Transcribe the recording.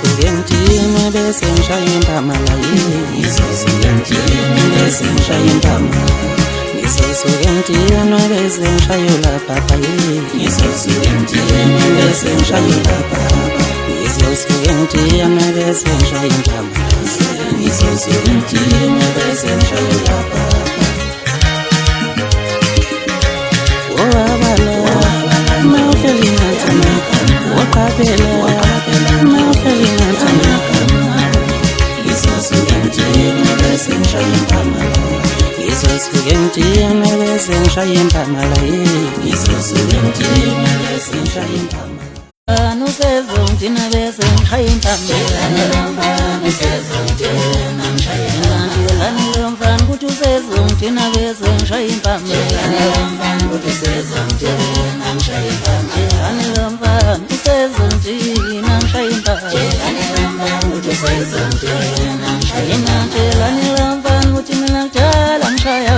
ngiyangithiya bese ngishaya impama la ngizosuke ngiyangithiya bese ngishaya impama ngizosuke ngiyangithiya bese ngishaya lapha ngizosuke ngiyangithiya bese ngishaya lapha ngizosuke ngiyangithiya bese ngishaya impama ngizosuke ngiyangithiya bese ngishaya lapha Ngizosuke ngiyangithiya bese ngishaya impama la ngizosuke ngiyangithiya bese ngishaya impama Usezongithina bese ngishaya impama Usezongithina ngishaya impama Lani lomfana kuthi usezongithina bese ngishaya impama Kuthi usezongithina ngishaya impama Lani lomfana usezongithina ngishaya impama Kuthi usezongithina ngishaya impama Lani lomfana kuthi mina ngijala ngishaya